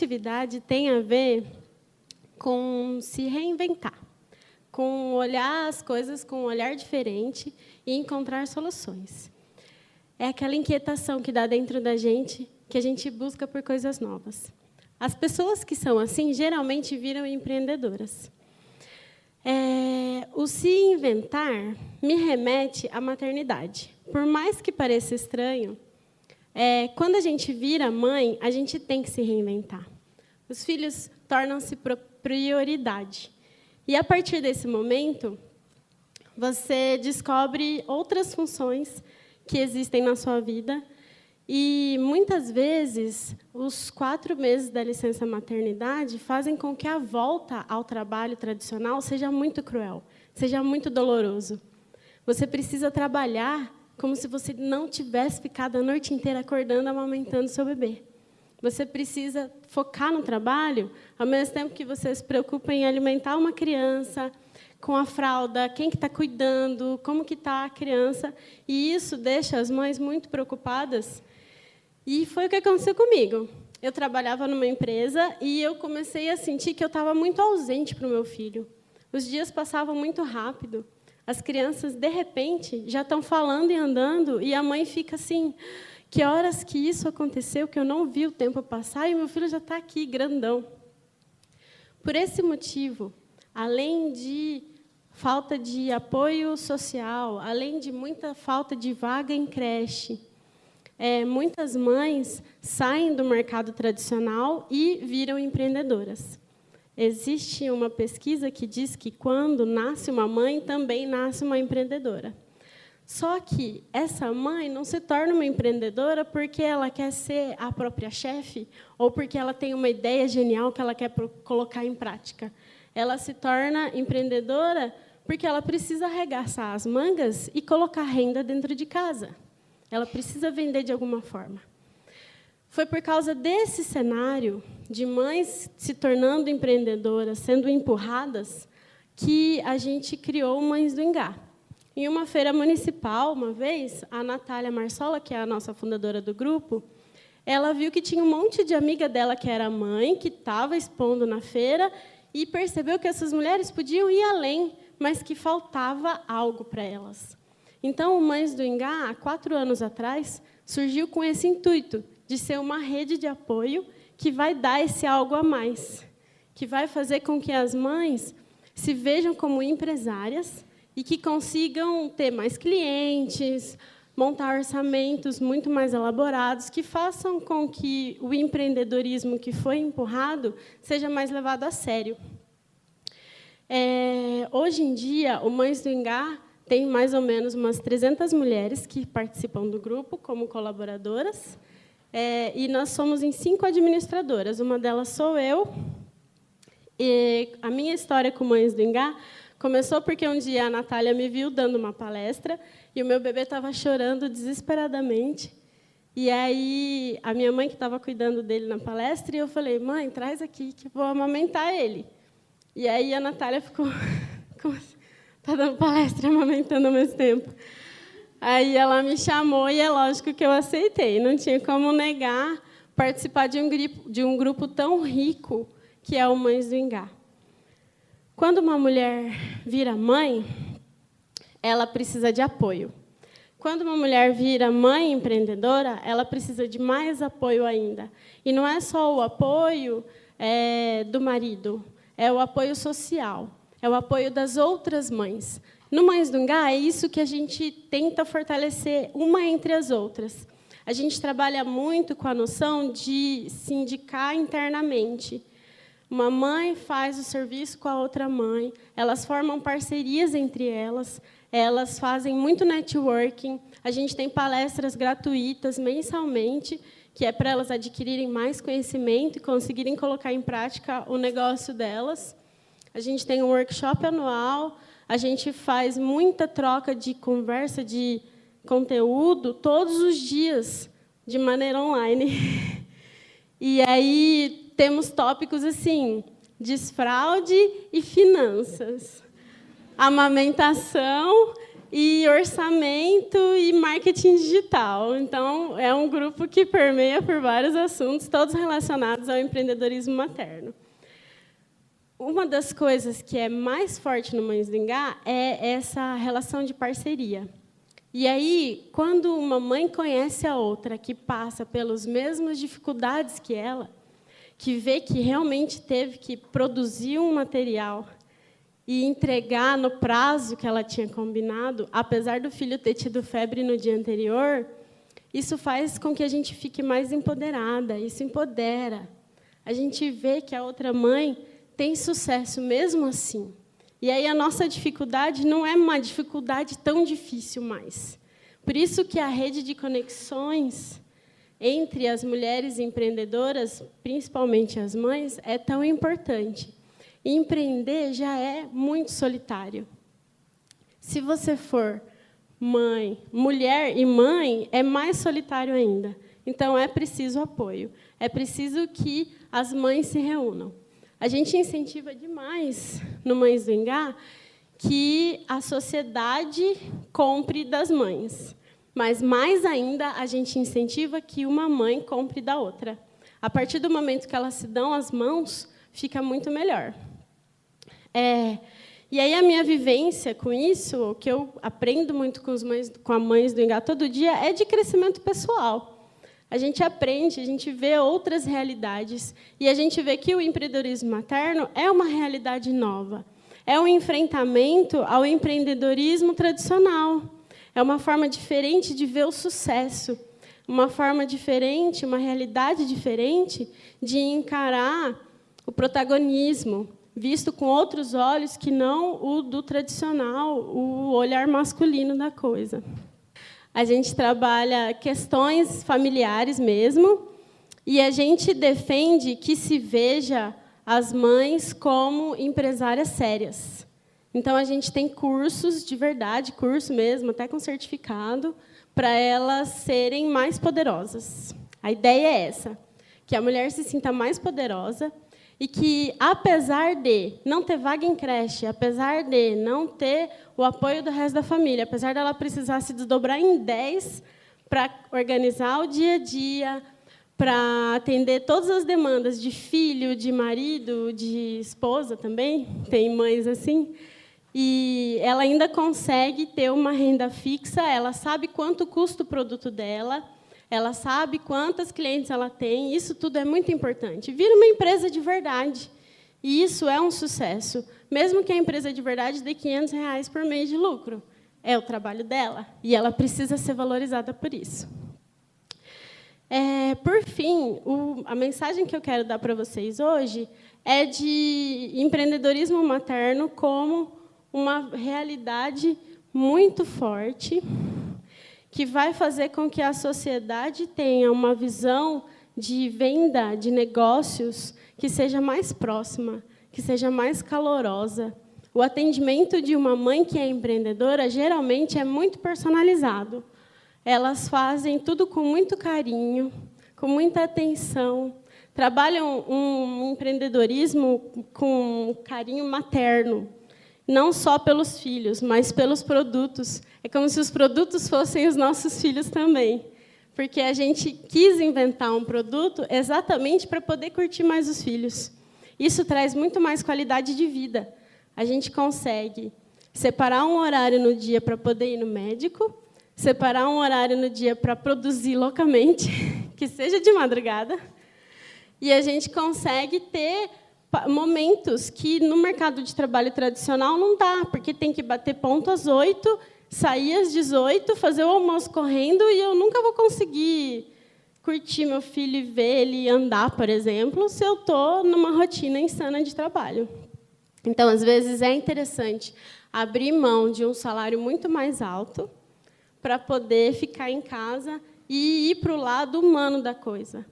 criatividade tem a ver com se reinventar, com olhar as coisas com um olhar diferente e encontrar soluções. É aquela inquietação que dá dentro da gente, que a gente busca por coisas novas. As pessoas que são assim, geralmente viram empreendedoras. O se inventar me remete à maternidade. Por mais que pareça estranho, quando a gente vira mãe, a gente tem que se reinventar. Os filhos tornam-se prioridade. E, a partir desse momento, você descobre outras funções que existem na sua vida. E, muitas vezes, os 4 meses da licença maternidade fazem com que a volta ao trabalho tradicional seja muito cruel, seja muito doloroso. Você precisa trabalhar como se você não tivesse ficado a noite inteira acordando, amamentando seu bebê. Você precisa focar no trabalho, ao mesmo tempo que você se preocupa em alimentar uma criança, com a fralda, quem que está cuidando, como que está a criança. E isso deixa as mães muito preocupadas. E foi o que aconteceu comigo. Eu trabalhava numa empresa e eu comecei a sentir que eu estava muito ausente para o meu filho. Os dias passavam muito rápido. As crianças, de repente, já estão falando e andando, e a mãe fica assim, que horas que isso aconteceu, que eu não vi o tempo passar, e meu filho já está aqui, grandão. Por esse motivo, além de falta de apoio social, além de muita falta de vaga em creche, muitas mães saem do mercado tradicional e viram empreendedoras. Existe uma pesquisa que diz que, quando nasce uma mãe, também nasce uma empreendedora. Só que essa mãe não se torna uma empreendedora porque ela quer ser a própria chefe ou porque ela tem uma ideia genial que ela quer colocar em prática. Ela se torna empreendedora porque ela precisa arregaçar as mangas e colocar renda dentro de casa. Ela precisa vender de alguma forma. Foi por causa desse cenário de mães se tornando empreendedoras, sendo empurradas, que a gente criou o Mães do Engá. Em uma feira municipal, uma vez, a Natália Marsola, que é a nossa fundadora do grupo, ela viu que tinha um monte de amiga dela que era mãe, que estava expondo na feira, e percebeu que essas mulheres podiam ir além, mas que faltava algo para elas. Então, o Mães do Engá, há 4 anos atrás, surgiu com esse intuito de ser uma rede de apoio que vai dar esse algo a mais, que vai fazer com que as mães se vejam como empresárias e que consigam ter mais clientes, montar orçamentos muito mais elaborados, que façam com que o empreendedorismo que foi empurrado seja mais levado a sério. Hoje em dia, o Mães do Engá tem mais ou menos umas 300 mulheres que participam do grupo como colaboradoras, e nós somos em 5 administradoras. Uma delas sou eu. E a minha história com Mães do Engá começou porque um dia a Natália me viu dando uma palestra e o meu bebê estava chorando desesperadamente. E aí a minha mãe, que estava cuidando dele na palestra, e eu falei: mãe, traz aqui que vou amamentar ele. E aí a Natália ficou... Está dando palestra e amamentando ao mesmo tempo. Aí ela me chamou e é lógico que eu aceitei. Não tinha como negar participar de um grupo tão rico que é o Mães do Engá. Quando uma mulher vira mãe, ela precisa de apoio. Quando uma mulher vira mãe empreendedora, ela precisa de mais apoio ainda. E não é só o apoio do marido, é o apoio social. É o apoio das outras mães. No Mães do Engá, é isso que a gente tenta fortalecer uma entre as outras. A gente trabalha muito com a noção de se indicar internamente. Uma mãe faz o serviço com a outra mãe, elas formam parcerias entre elas, elas fazem muito networking, a gente tem palestras gratuitas mensalmente, que é para elas adquirirem mais conhecimento e conseguirem colocar em prática o negócio delas. A gente tem um workshop anual, a gente faz muita troca de conversa, de conteúdo, todos os dias, de maneira online. E aí temos tópicos assim, desfraude e finanças, amamentação e orçamento e marketing digital. Então, é um grupo que permeia por vários assuntos, todos relacionados ao empreendedorismo materno. Uma das coisas que é mais forte no Mães do Engá é essa relação de parceria. E aí, quando uma mãe conhece a outra, que passa pelas mesmas dificuldades que ela, que vê que realmente teve que produzir um material e entregar no prazo que ela tinha combinado, apesar do filho ter tido febre no dia anterior, isso faz com que a gente fique mais empoderada, isso empodera. A gente vê que a outra mãe tem sucesso mesmo assim. E aí a nossa dificuldade não é uma dificuldade tão difícil mais. Por isso que a rede de conexões entre as mulheres empreendedoras, principalmente as mães, é tão importante. Empreender já é muito solitário. Se você for mãe, mulher e mãe, é mais solitário ainda. Então, é preciso apoio. É preciso que as mães se reúnam. A gente incentiva demais, no Mães do Engá, que a sociedade compre das mães. Mas, mais ainda, a gente incentiva que uma mãe compre da outra. A partir do momento que elas se dão as mãos, fica muito melhor. E aí, a minha vivência com isso, o que eu aprendo muito com a Mães do Engá todo dia, é de crescimento pessoal. A gente aprende, a gente vê outras realidades, e a gente vê que o empreendedorismo materno é uma realidade nova. É um enfrentamento ao empreendedorismo tradicional. É uma forma diferente de ver o sucesso, uma forma diferente, uma realidade diferente de encarar o protagonismo, visto com outros olhos que não o do tradicional, o olhar masculino da coisa. A gente trabalha questões familiares mesmo, e a gente defende que se veja as mães como empresárias sérias. Então, a gente tem cursos de verdade, curso mesmo, até com certificado, para elas serem mais poderosas. A ideia é essa, que a mulher se sinta mais poderosa e que, apesar de não ter vaga em creche, apesar de não ter o apoio do resto da família, apesar dela precisar se desdobrar em 10 para organizar o dia a dia, para atender todas as demandas de filho, de marido, de esposa também, tem mães assim, e ela ainda consegue ter uma renda fixa, ela sabe quanto custa o produto dela, ela sabe quantas clientes ela tem, isso tudo é muito importante. Vira uma empresa de verdade, e isso é um sucesso. Mesmo que a empresa de verdade dê R$500 por mês de lucro, é o trabalho dela, e ela precisa ser valorizada por isso. Por fim, a mensagem que eu quero dar para vocês hoje é de empreendedorismo materno como uma realidade muito forte, que vai fazer com que a sociedade tenha uma visão de venda, de negócios, que seja mais próxima, que seja mais calorosa. O atendimento de uma mãe que é empreendedora, geralmente, é muito personalizado. Elas fazem tudo com muito carinho, com muita atenção, trabalham um empreendedorismo com carinho materno, não só pelos filhos, mas pelos produtos. É como se os produtos fossem os nossos filhos também, porque a gente quis inventar um produto exatamente para poder curtir mais os filhos. Isso traz muito mais qualidade de vida. A gente consegue separar um horário no dia para poder ir no médico, separar um horário no dia para produzir loucamente, que seja de madrugada, e a gente consegue ter momentos que, no mercado de trabalho tradicional, não dá, porque tem que bater ponto às 8, sair às 18, fazer o almoço correndo, e eu nunca vou conseguir curtir meu filho e ver ele andar, por exemplo, se eu estou numa rotina insana de trabalho. Então, às vezes, é interessante abrir mão de um salário muito mais alto para poder ficar em casa e ir para o lado humano da coisa,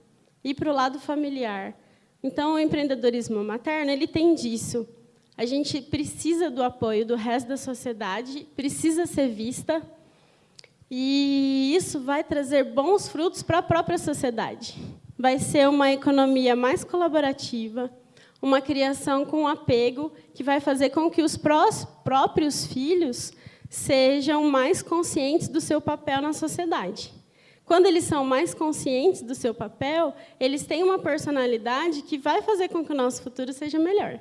ir para o lado familiar. Então, o empreendedorismo materno ele tem disso. A gente precisa do apoio do resto da sociedade, precisa ser vista, e isso vai trazer bons frutos para a própria sociedade. Vai ser uma economia mais colaborativa, uma criação com apego, que vai fazer com que os próprios filhos sejam mais conscientes do seu papel na sociedade. Quando eles são mais conscientes do seu papel, eles têm uma personalidade que vai fazer com que o nosso futuro seja melhor.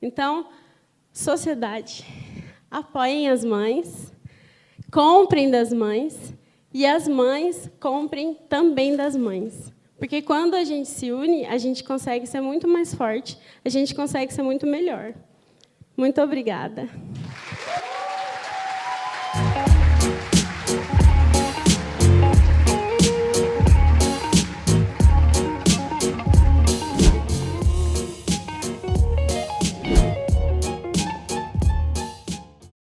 Então, sociedade, apoiem as mães, comprem das mães, e as mães comprem também das mães. Porque quando a gente se une, a gente consegue ser muito mais forte, a gente consegue ser muito melhor. Muito obrigada.